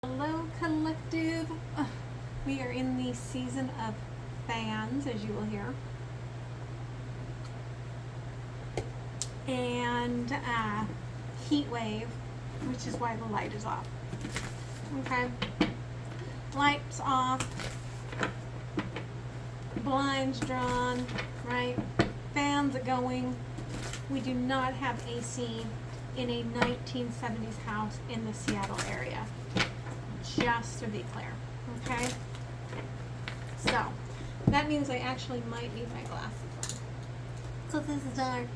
Hello, collective. We are in the season of fans, as you will hear, and heat wave, which is why the light is off. Okay, lights off, blinds drawn, right? Fans are going. We do not have AC in a 1970s house in the Seattle area. Just to be clear, okay? So, that means I actually might need my glasses on. So this is dark.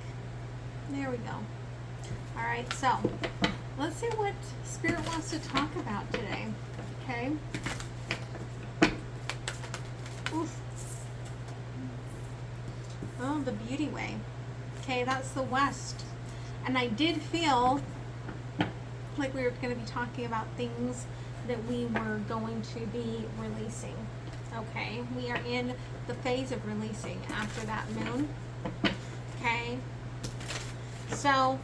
There we go. Alright, so, let's see what Spirit wants to talk about today, okay? Oof. Oh, the beauty way. Okay, that's the west. And I did feel like we were going to be talking about things that we were going to be releasing. Okay, we are in the phase of releasing after that moon. Okay, so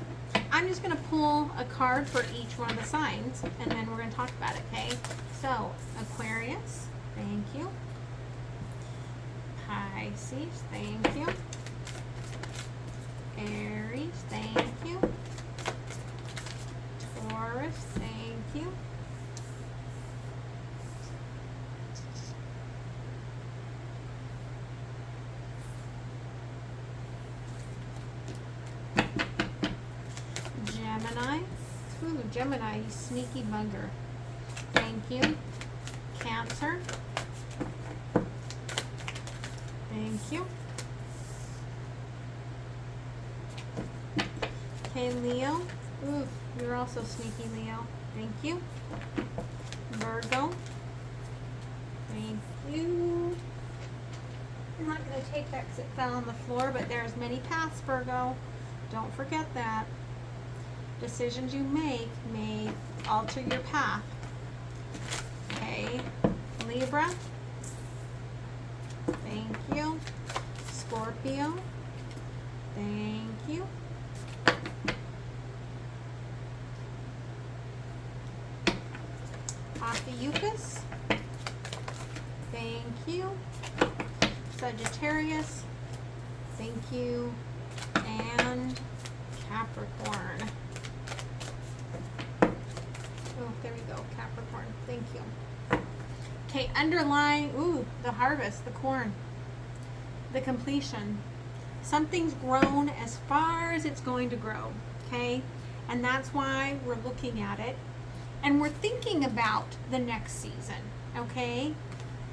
I'm just going to pull a card for each one of the signs, and then we're going to talk about it. Okay, so Aquarius, thank you. Pisces, thank you. Aries, thank you. Taurus, thank you. Gemini. Ooh, Gemini, you sneaky bugger. Thank you. Cancer. Thank you. Okay, Leo. Ooh, you're also sneaky, Leo. Thank you. Virgo. Thank you. I'm not going to take that because it fell on the floor, but there's many paths, Virgo. Don't forget that. Decisions you make may alter your path. Okay, Libra. Thank you. Scorpio. Thank you. Ophiuchus. Thank you. Sagittarius. Thank you. And Capricorn. Oh, there we go. Capricorn. Thank you. Okay, underlying, ooh, the harvest, the corn, the completion. Something's grown as far as it's going to grow, okay? And that's why we're looking at it. And we're thinking about the next season, okay?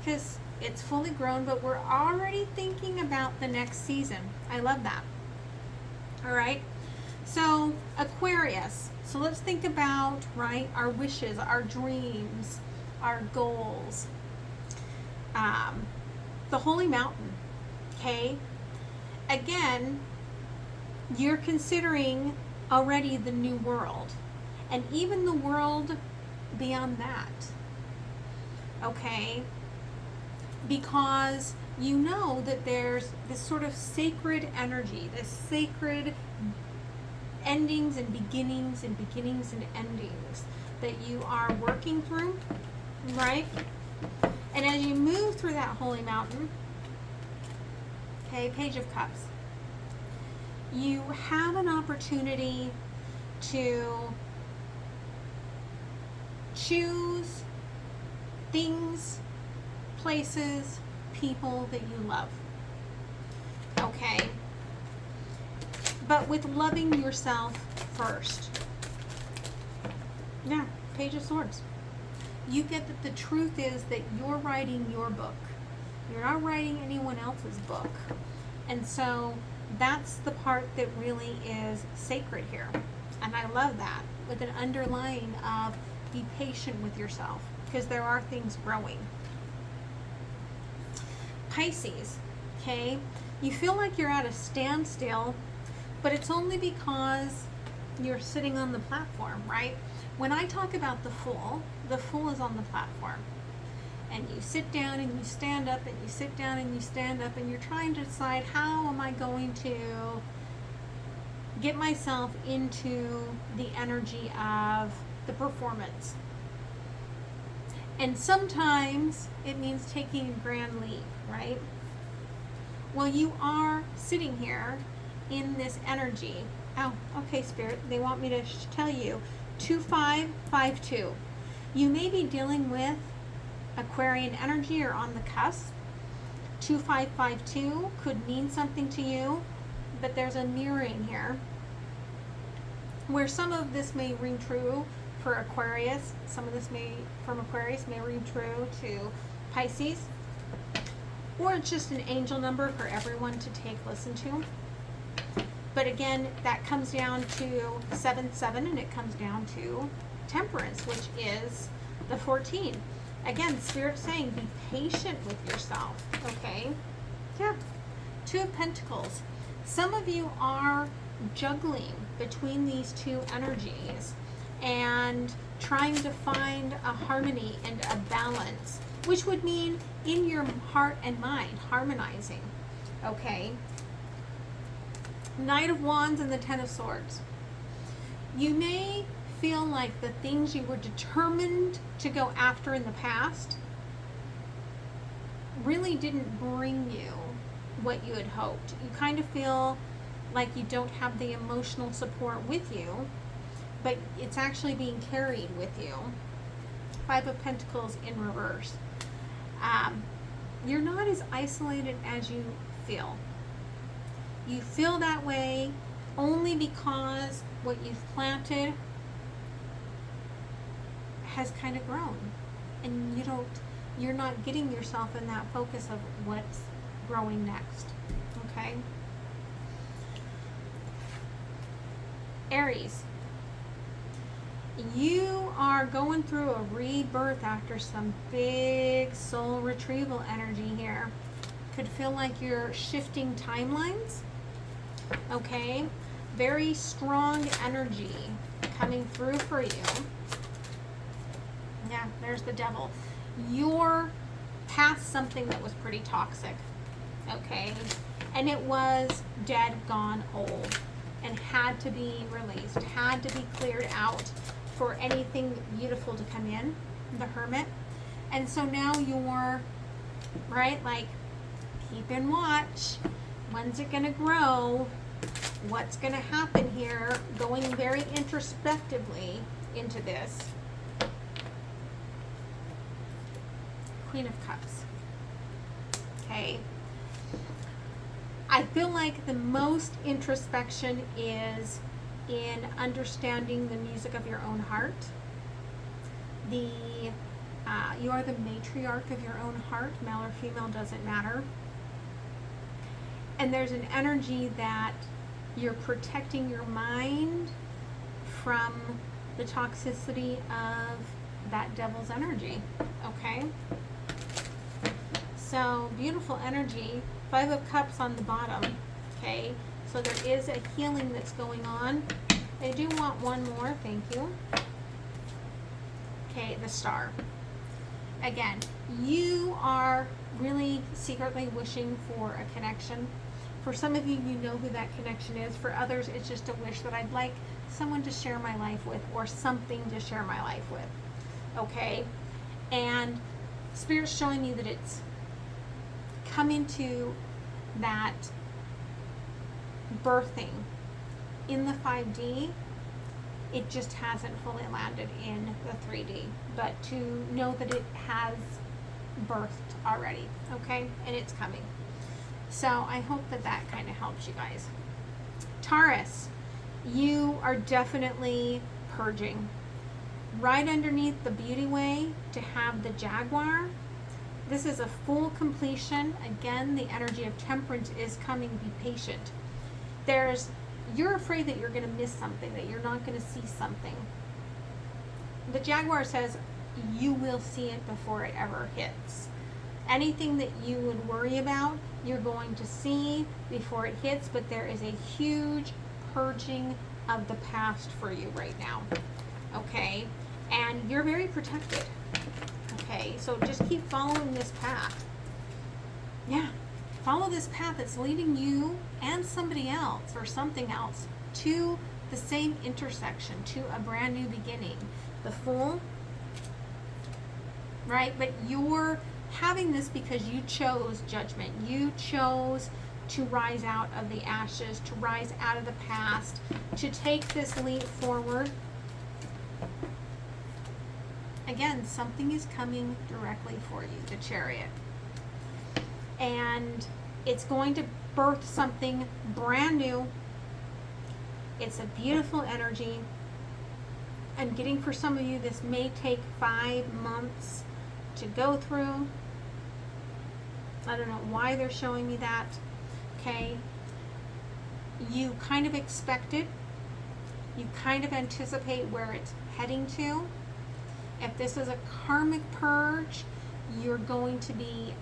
Because it's fully grown, but we're already thinking about the next season. I love that. All right? So, Aquarius. So let's think about, right, our wishes, our dreams, our goals. The Holy Mountain, okay? Again, you're considering already the new world. And even the world beyond that, okay? Because you know that there's this sort of sacred energy, this sacred endings and beginnings and beginnings and endings that you are working through, right? And as you move through that holy mountain, okay, Page of Cups, you have an opportunity to choose things, places, people that you love. Okay? But with loving yourself first. Yeah, Page of Swords. You get that the truth is that you're writing your book. You're not writing anyone else's book. And so that's the part that really is sacred here. And I love that, with an underlying of be patient with yourself, because there are things growing. Pisces, okay? You feel like you're at a standstill, but it's only because you're sitting on the platform, right? When I talk about the Fool is on the platform. And you sit down and you stand up, and you sit down and you stand up, and you're trying to decide, how am I going to get myself into the energy of the performance? And sometimes it means taking a grand leap, right? Well, you are sitting here in this energy. Oh, okay, Spirit. They want me to tell you 2552. You may be dealing with Aquarian energy or on the cusp. 2552 could mean something to you, but there's a mirroring here where some of this may ring true for Aquarius. Some of this from Aquarius may ring true to Pisces. Or it's just an angel number for everyone to listen to. But again, that comes down to 7-7, and it comes down to Temperance, which is the 14. Again, Spirit saying, be patient with yourself, okay? Yeah. 2 of Pentacles. Some of you are juggling between these two energies and trying to find a harmony and a balance, which would mean in your heart and mind, harmonizing, okay? Knight of Wands and the 10 of Swords. You may feel like the things you were determined to go after in the past really didn't bring you what you had hoped. You kind of feel like you don't have the emotional support with you, but it's actually being carried with you. 5 of Pentacles in reverse. You're not as isolated as you feel. You feel that way only because what you've planted has kind of grown, and you're not getting yourself in that focus of what's growing next. Okay? Aries, you are going through a rebirth after some big soul retrieval energy here. Could feel like you're shifting timelines. Okay? Very strong energy coming through for you. Yeah, there's the Devil. You're past something that was pretty toxic. Okay? And it was dead, gone, old, and had to be released, had to be cleared out for anything beautiful to come in, the Hermit. And so now you're, right, like, keeping watch. When's it going to grow? What's going to happen here? Going very introspectively into this. Queen of Cups. Okay. I feel like the most introspection is in understanding the music of your own heart. You are the matriarch of your own heart, male or female, doesn't matter. And there's an energy that you're protecting your mind from the toxicity of that Devil's energy. Okay? So, beautiful energy. 5 of Cups on the bottom. Okay? So there is a healing that's going on. I do want one more. Thank you. Okay, the Star. Again, you are really secretly wishing for a connection. For some of you, you know who that connection is. For others, it's just a wish that I'd like someone to share my life with, or something to share my life with. Okay? And Spirit's showing me that it's come into that birthing in the 5D. It just hasn't fully landed in the 3D, but to know that it has birthed already, okay, and it's coming. So I hope that that kind of helps you guys. Taurus, you are definitely purging. Right underneath the beauty way to have the Jaguar. This is a full completion. Again, the energy of Temperance is coming. Be patient. You're afraid that you're going to miss something, that you're not going to see something. The Jaguar says you will see it before it ever hits. Anything that you would worry about, you're going to see before it hits, but there is a huge purging of the past for you right now. Okay? And you're very protected. Okay? So just keep following this path. Yeah. Follow this path that's leading you and somebody else or something else to the same intersection, to a brand new beginning. The Fool, right? But you're having this because you chose judgment. You chose to rise out of the ashes, to rise out of the past, to take this leap forward. Again, something is coming directly for you, the Chariot. And it's going to birth something brand new. It's a beautiful energy. I'm getting, for some of you, this may take 5 months to go through. I don't know why they're showing me that. Okay. You kind of expect it. You kind of anticipate where it's heading to. If this is a karmic purge, you're going to be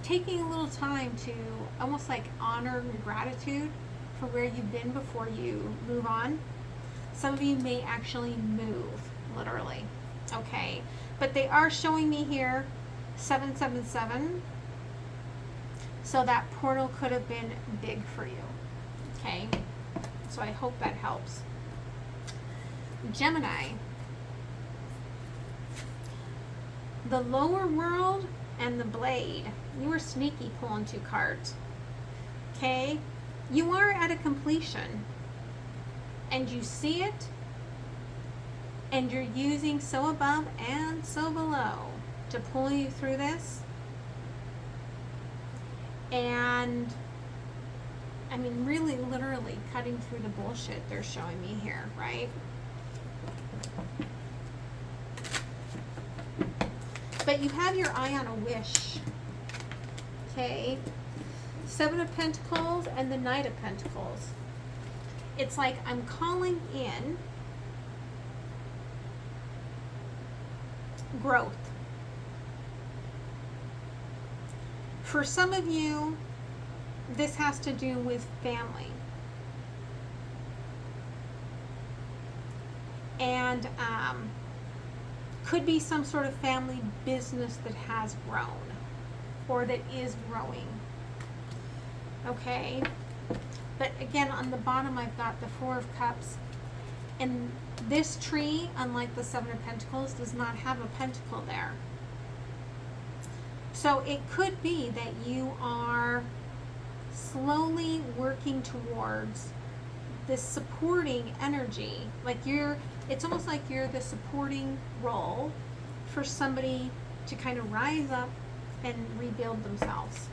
taking a little time to almost like honor and gratitude for where you've been before you move on. Some of you may actually move, literally. Okay. But they are showing me here 777. So that portal could have been big for you. Okay. So I hope that helps. Gemini. The lower world and the blade. You were sneaky pulling 2 cards. Okay. You are at a completion. And you see it. And you're using so above and so below to pull you through this. And I mean, really, literally cutting through the bullshit they're showing me here, right? But you have your eye on a wish. Okay. 7 of Pentacles and the Knight of Pentacles. It's like I'm calling in growth. For some of you, this has to do with family. And could be some sort of family business that has grown or that is growing. Okay. But again, on the bottom, I've got the 4 of Cups. And this tree, unlike the 7 of Pentacles, does not have a pentacle there. So it could be that you are slowly working towards this supporting energy. Like it's almost like you're the supporting role for somebody to kind of rise up and rebuild themselves.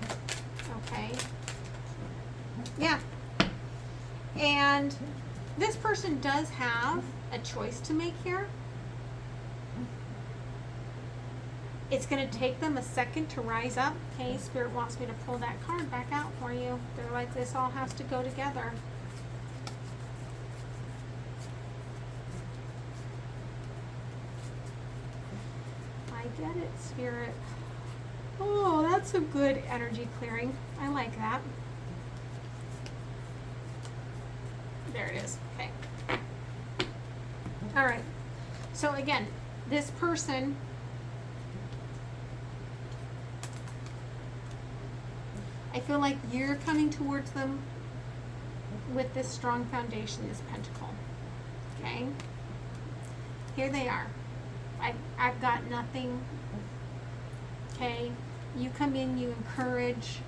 Okay? Yeah. And this person does have a choice to make here. It's going to take them a second to rise up. Okay, Spirit wants me to pull that card back out for you. They're like, this all has to go together. I get it, Spirit. Oh, that's a good energy clearing. I like that. There it is. Okay. All right. So again, this person I feel like you're coming towards them with this strong foundation, this pentacle. Okay? Here they are. I've got nothing. Okay? You come in, you encourage.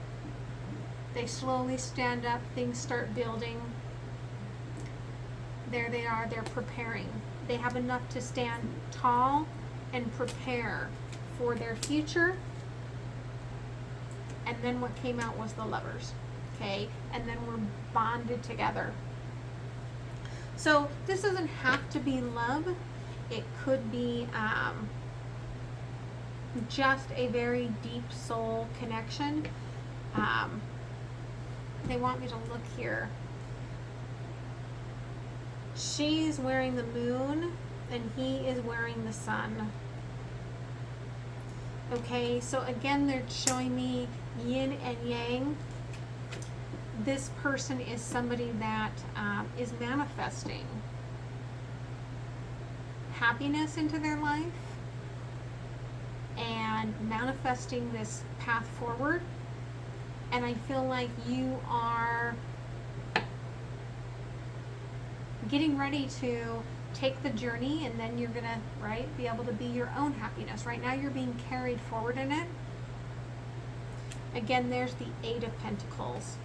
They slowly stand up. Things start building. There they are. They're preparing. They have enough to stand tall and prepare for their future. And then what came out was the Lovers. Okay? And then we're bonded together. So this doesn't have to be love. It could be just a very deep soul connection. They want me to look here. She's wearing the moon and he is wearing the sun. Okay, so again, they're showing me yin and yang. This person is somebody that is manifesting happiness into their life and manifesting this path forward. And I feel like you are getting ready to take the journey, and then you're gonna, right, be able to be your own happiness. Right now you're being carried forward in it. Again, there's the Eight of Pentacles.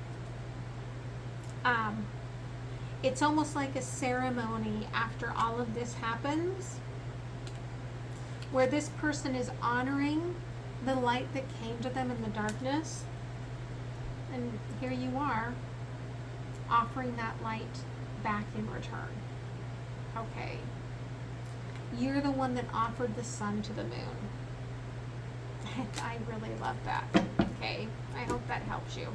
It's almost like a ceremony after all of this happens, where this person is honoring the light that came to them in the darkness. And here you are, offering that light back in return. Okay. You're the one that offered the sun to the moon. I really love that. Okay. I hope that helps you.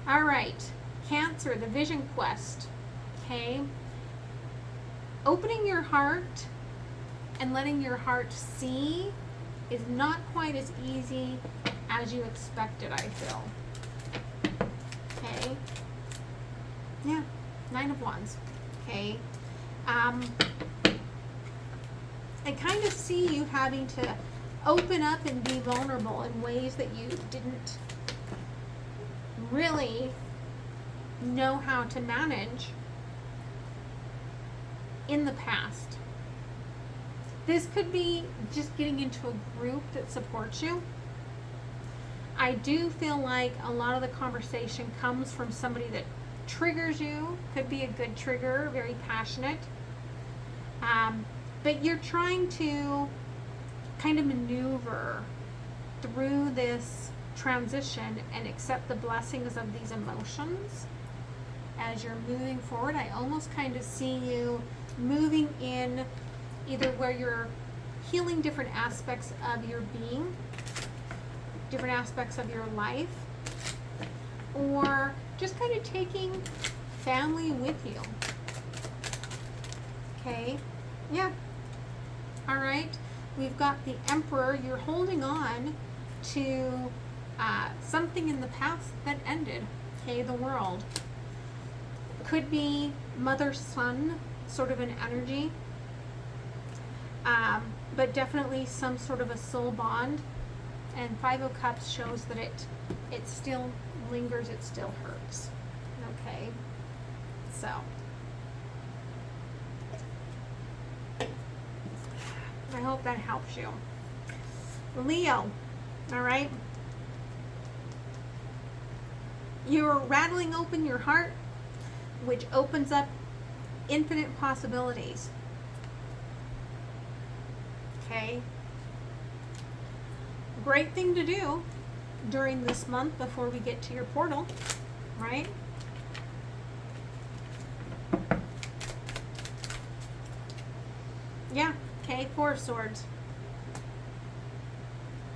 All right. Cancer, the vision quest. Okay. Opening your heart and letting your heart see is not quite as easy as you expected, I feel. Okay. Yeah. Nine of Wands. Okay. I kind of see you having to open up and be vulnerable in ways that you didn't really know how to manage in the past. This could be just getting into a group that supports you. I do feel like a lot of the conversation comes from somebody that triggers you. Could be a good trigger, very passionate. But you're trying to kind of maneuver through this transition and accept the blessings of these emotions as you're moving forward. I almost kind of see you moving in either where you're healing different aspects of your being, different aspects of your life, or just kind of taking family with you. Okay, yeah. All right, we've got the Emperor. You're holding on to something in the past that ended. Okay, the World. Could be mother-son sort of an energy, but definitely some sort of a soul bond. And Five of Cups shows that it still lingers, it still hurts. Okay, so I hope that helps you. Leo, all right? You're rattling open your heart, which opens up infinite possibilities. Okay? Great thing to do during this month before we get to your portal, right? Yeah, okay, Four of Swords.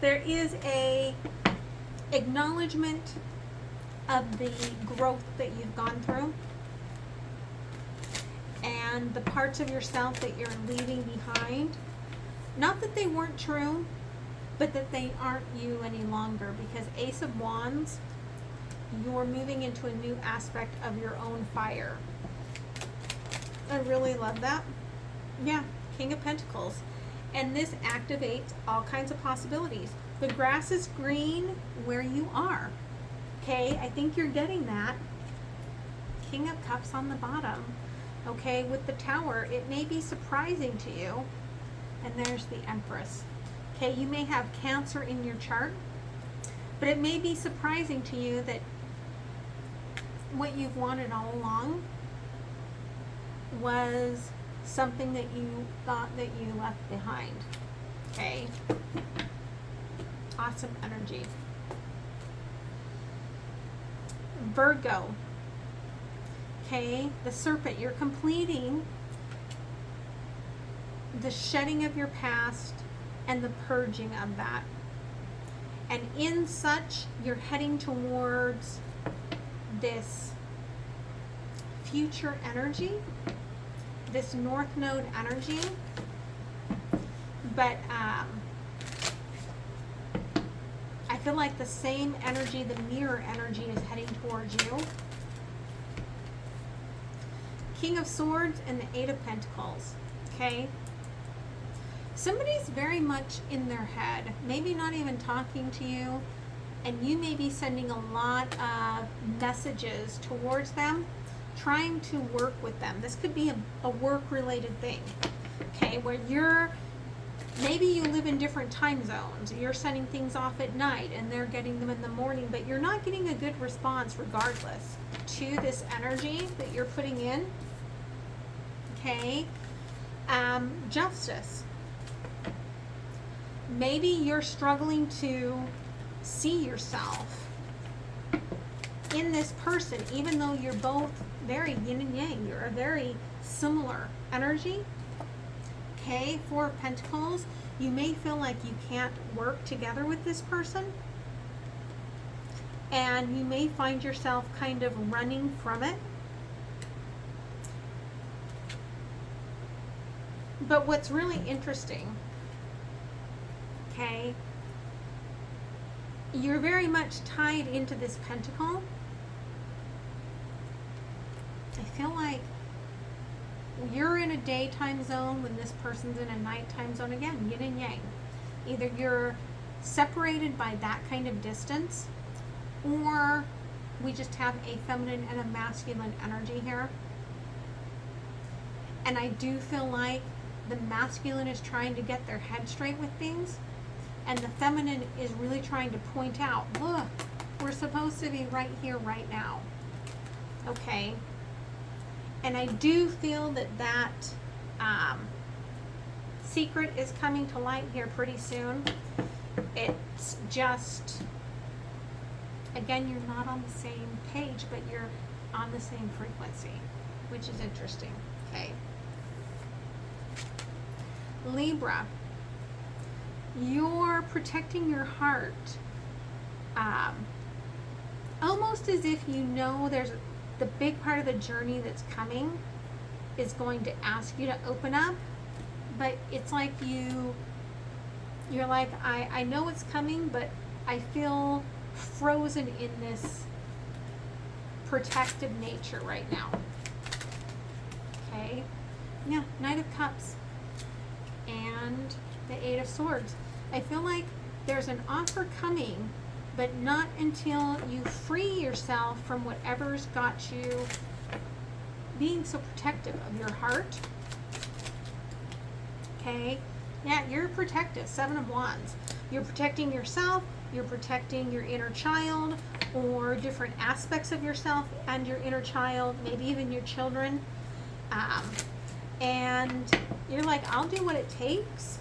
There is a acknowledgement of the growth that you've gone through and the parts of yourself that you're leaving behind. Not that they weren't true, but that they aren't you any longer, because Ace of Wands, you're moving into a new aspect of your own fire. I really love that. Yeah, King of Pentacles. And this activates all kinds of possibilities. The grass is green where you are. Okay, I think you're getting that. King of Cups on the bottom. Okay, with the Tower, it may be surprising to you. And there's the Empress. Okay, you may have Cancer in your chart, but it may be surprising to you that what you've wanted all along was something that you thought that you left behind. Okay, awesome energy. Virgo. Okay, the Serpent, you're completing the shedding of your past and the purging of that. And in such, you're heading towards this future energy, this North Node energy. But I feel like the same energy, the mirror energy, is heading towards you. King of Swords and the Eight of Pentacles. Okay? Somebody's very much in their head, maybe not even talking to you, and you may be sending a lot of messages towards them, trying to work with them. This could be a work-related thing, okay, where maybe you live in different time zones. You're sending things off at night and they're getting them in the morning, but you're not getting a good response regardless to this energy that you're putting in, okay? Justice. Maybe you're struggling to see yourself in this person, even though you're both very yin and yang. You're a very similar energy. Okay, Four of Pentacles. You may feel like you can't work together with this person, and you may find yourself kind of running from it. But what's really interesting, okay, you're very much tied into this pentacle. I feel like you're in a daytime zone when this person's in a nighttime zone. Again, yin and yang. Either you're separated by that kind of distance, or we just have a feminine and a masculine energy here. And I do feel like the masculine is trying to get their head straight with things, and the feminine is really trying to point out, look, we're supposed to be right here, right now. Okay? And I do feel that secret is coming to light here pretty soon. It's just, again, you're not on the same page, but you're on the same frequency, which is interesting. Okay. Libra, you're protecting your heart, almost as if you know there's the big part of the journey that's coming is going to ask you to open up, but it's like you're like, I know it's coming, but I feel frozen in this protective nature right now. Okay, yeah, Knight of Cups and the Eight of Swords. I feel like there's an offer coming, but not until you free yourself from whatever's got you being so protective of your heart. Okay, yeah, you're protective. Seven of Wands. You're protecting yourself, you're protecting your inner child, or different aspects of yourself and your inner child, maybe even your children. And you're like, I'll do what it takes.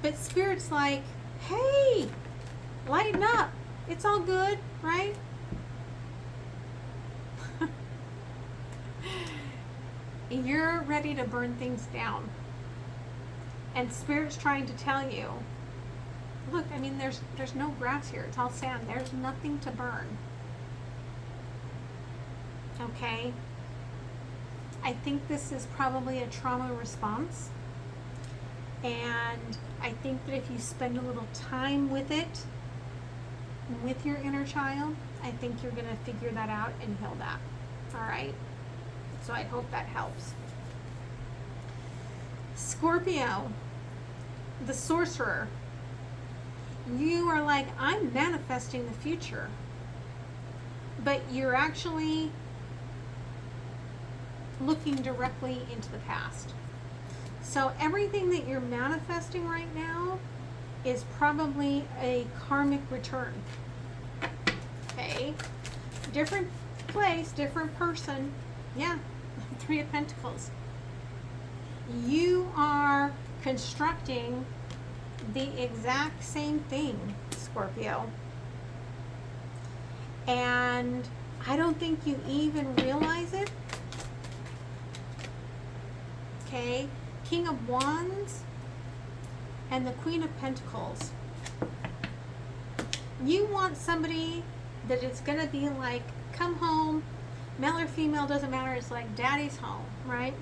But Spirit's like, hey, lighten up. It's all good, right? You're ready to burn things down. And Spirit's trying to tell you, look, I mean, there's no grass here. It's all sand. There's nothing to burn. Okay? I think this is probably a trauma response. And I think that if you spend a little time with it, with your inner child, I think you're going to figure that out and heal that. All right? So I hope that helps. Scorpio, the sorcerer. You are like, I'm manifesting the future. But you're actually looking directly into the past. So everything that you're manifesting right now is probably a karmic return. Okay? Different place, different person. Yeah, Three of Pentacles. You are constructing the exact same thing, Scorpio. And I don't think you even realize it. Okay? King of Wands and the Queen of Pentacles. You want somebody that is going to be like, come home, male or female, doesn't matter, it's like daddy's home, right?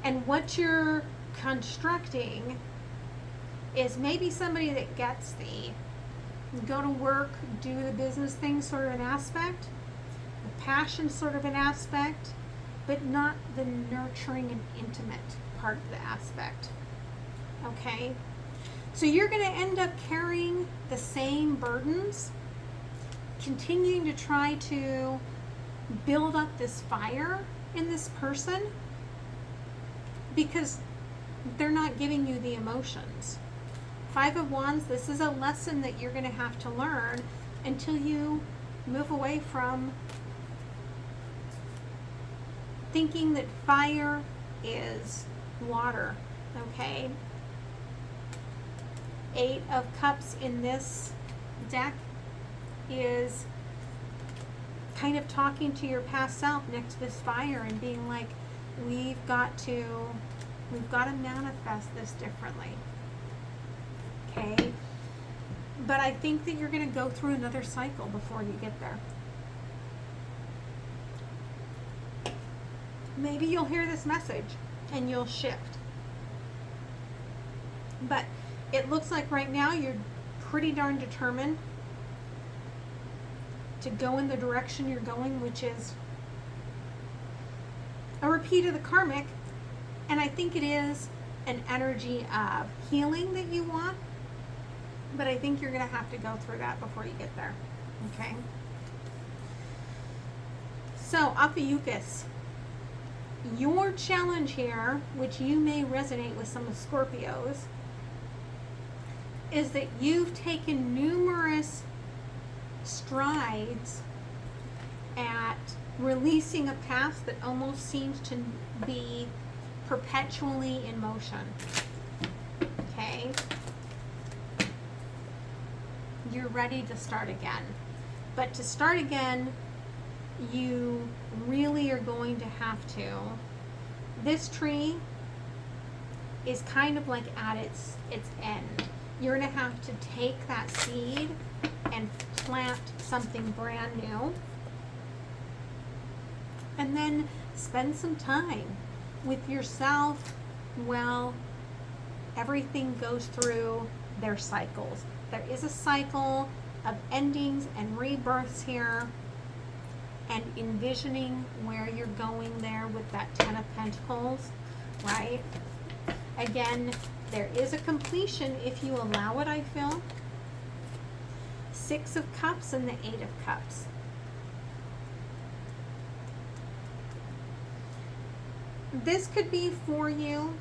And what you're constructing is maybe somebody that gets the go to work, do the business thing sort of an aspect, the passion sort of an aspect, but not the nurturing and intimate part of the aspect. Okay? So you're going to end up carrying the same burdens continuing to try to build up this fire in this person because they're not giving you the emotions. Five of Wands, this is a lesson that you're going to have to learn until you move away from thinking that fire is water, okay? Eight of Cups in this deck is kind of talking to your past self next to this fire and being like, we've got to manifest this differently, okay? But I think that you're going to go through another cycle before you get there. Maybe you'll hear this message and you'll shift. But it looks like right now you're pretty darn determined to go in the direction you're going, which is a repeat of the karmic. And I think it is an energy of healing that you want, but I think you're going to have to go through that before you get there, okay? So, Ophiuchus, your challenge here, which you may resonate with some of Scorpios, is that you've taken numerous strides at releasing a past that almost seems to be perpetually in motion, okay? You're ready to start again. But to start again, you really are going to have to. This tree is kind of like at its end. You're going to have to take that seed and plant something brand new. And then spend some time with yourself while everything goes through their cycles. There is a cycle of endings and rebirths here, and envisioning where you're going there with that Ten of Pentacles, right? Again, there is a completion if you allow it, I feel. Six of Cups and the Eight of Cups. This could be for you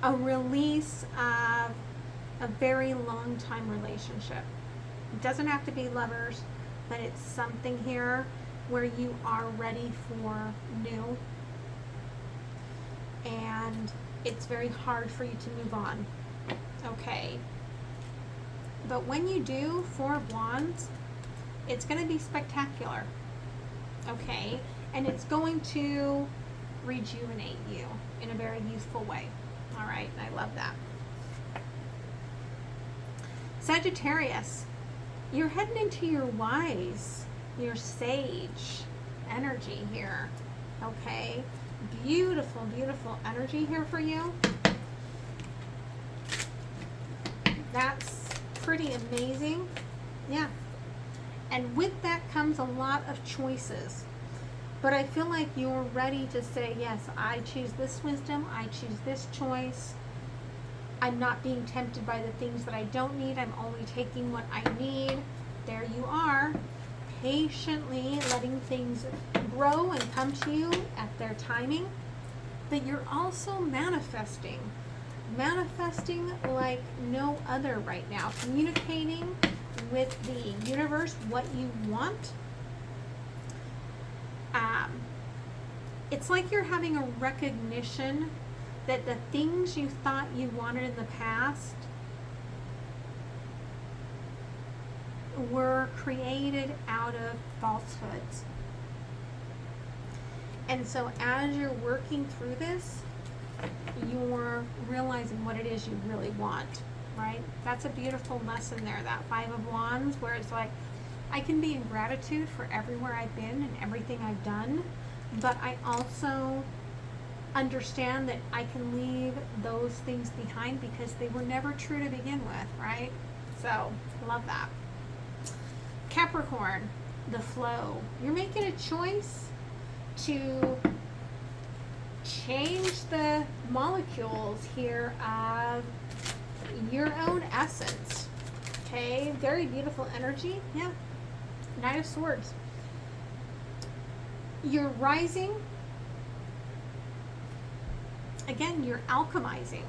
a release of a very long time relationship. It doesn't have to be lovers, but it's something here where you are ready for new, and it's very hard for you to move on, okay? But when you do, Four of Wands, it's going to be spectacular, okay? And it's going to rejuvenate you in a very youthful way. All right, I love that. Sagittarius, you're heading into your wise, your sage energy here, okay? Beautiful, beautiful energy here for you. That's pretty amazing. Yeah. And with that comes a lot of choices. But I feel like you're ready to say, yes, I choose this wisdom, I choose this choice. I'm not being tempted by the things that I don't need. I'm only taking what I need. There you are, patiently letting things grow and come to you at their timing. But you're also manifesting like no other right now. Communicating with the universe what you want. It's like you're having a recognition that the things you thought you wanted in the past were created out of falsehoods. And so as you're working through this, you're realizing what it is you really want, right? That's a beautiful lesson there, that Five of Wands, where it's like, I can be in gratitude for everywhere I've been and everything I've done, but I also understand that I can leave those things behind because they were never true to begin with, right? So, love that. Capricorn, the flow. You're making a choice to change the molecules here of your own essence. Okay, very beautiful energy. Yeah. Knight of Swords. You're rising. Again, you're alchemizing.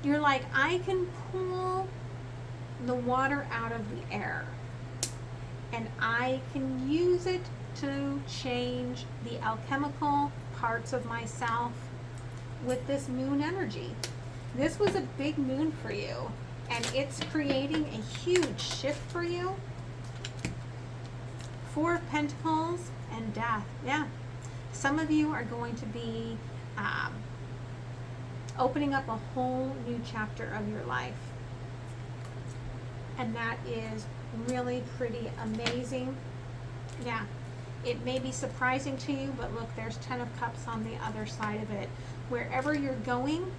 You're like, I can pull the water out of the air and I can use it to change the alchemical parts of myself with this moon energy. This was a big moon for you, and it's creating a huge shift for you. Four of Pentacles and Death. Yeah. Some of you are going to be opening up a whole new chapter of your life. And that is really pretty amazing. Yeah. It may be surprising to you, but look, there's 10 of Cups on the other side of it. Wherever you're going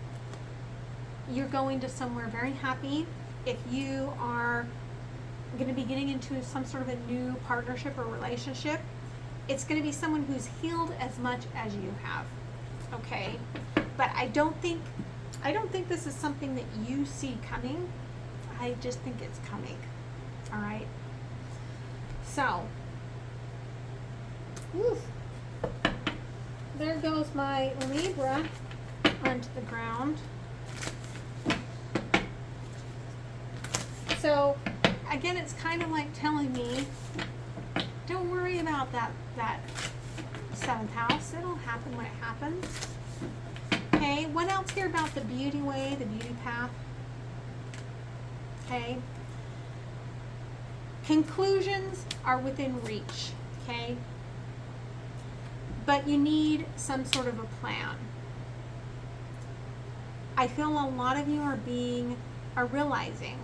to somewhere very happy. If you are going to be getting into some sort of a new partnership or relationship, it's going to be someone who's healed as much as you have. Okay? But I don't think this is something that you see coming. I just think it's coming. All right? So, oof. There goes my Libra onto the ground. So, again, it's kind of like telling me, don't worry about that 7th house. It'll happen when it happens. Okay, what else here about the beauty way, the beauty path? Okay. Conclusions are within reach, okay? But you need some sort of a plan. I feel a lot of you are realizing.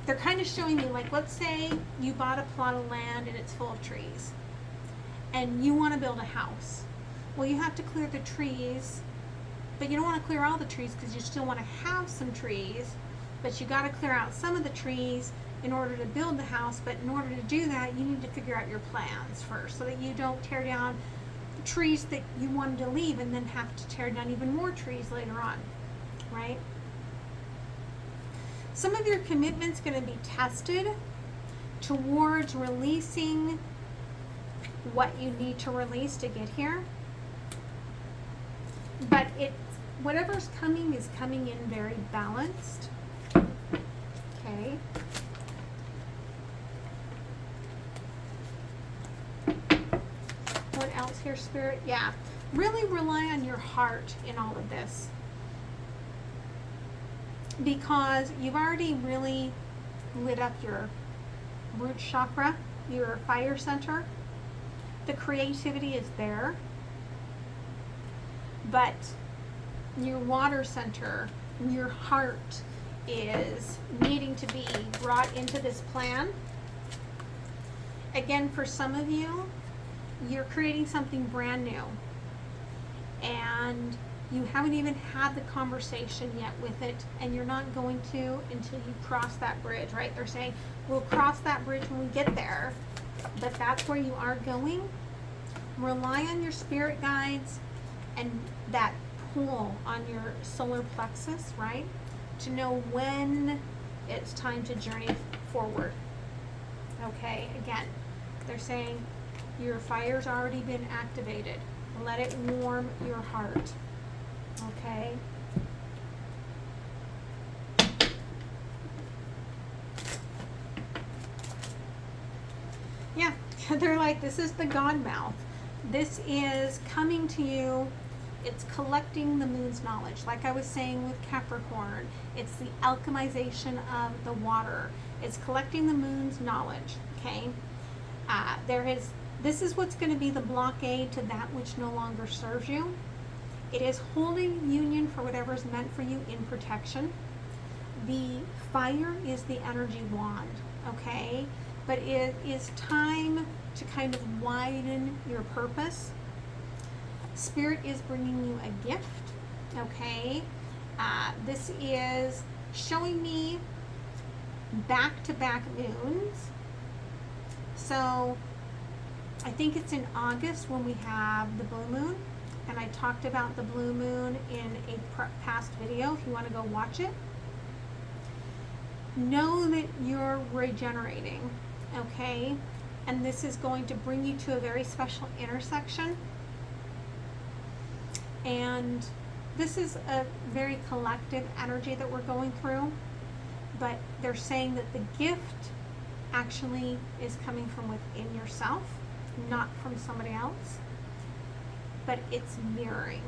They're kind of showing me, like, let's say you bought a plot of land and it's full of trees and you want to build a house. Well, you have to clear the trees, but you don't want to clear all the trees because you still want to have some trees, but you got to clear out some of the trees in order to build the house. But in order to do that, you need to figure out your plans first so that you don't tear down the trees that you wanted to leave and then have to tear down even more trees later on, right? Some of your commitment's going to be tested towards releasing what you need to release to get here. But whatever's coming is coming in very balanced. Okay. What else here, Spirit? Yeah. Really rely on your heart in all of this. Because you've already really lit up your root chakra, your fire center. The creativity is there. But your water center, your heart is needing to be brought into this plan. Again, for some of you, you're creating something brand new. And you haven't even had the conversation yet with it, and you're not going to until you cross that bridge, right? They're saying, we'll cross that bridge when we get there, but that's where you are going. Rely on your spirit guides and that pull on your solar plexus, right? To know when it's time to journey forward. Okay, again, they're saying your fire's already been activated. Let it warm your heart. Okay. Yeah, they're like, this is the God mouth. This is coming to you. It's collecting the moon's knowledge. Like I was saying with Capricorn, it's the alchemization of the water. It's collecting the moon's knowledge. Okay. This is what's going to be the blockade to that which no longer serves you. It is holding union for whatever is meant for you in protection. The fire is the energy wand, okay? But it is time to kind of widen your purpose. Spirit is bringing you a gift, okay? This is showing me back-to-back moons. So I think it's in August when we have the blue moon. And I talked about the blue moon in a past video if you want to go watch it. Know that you're regenerating, okay? And this is going to bring you to a very special intersection. And this is a very collective energy that we're going through. But they're saying that the gift actually is coming from within yourself, not from somebody else. But it's mirroring.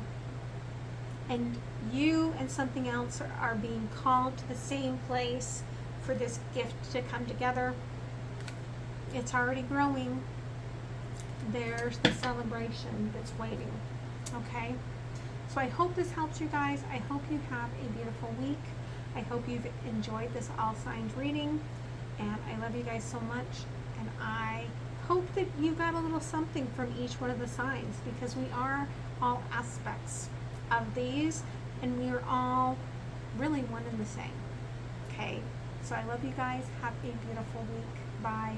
And you and something else are being called to the same place for this gift to come together. It's already growing. There's the celebration that's waiting. Okay? So I hope this helps you guys. I hope you have a beautiful week. I hope you've enjoyed this all signs reading. And I love you guys so much. And I hope that you got a little something from each one of the signs, because we are all aspects of these and we are all really one and the same. Okay? So I love you guys. Have a beautiful week. Bye.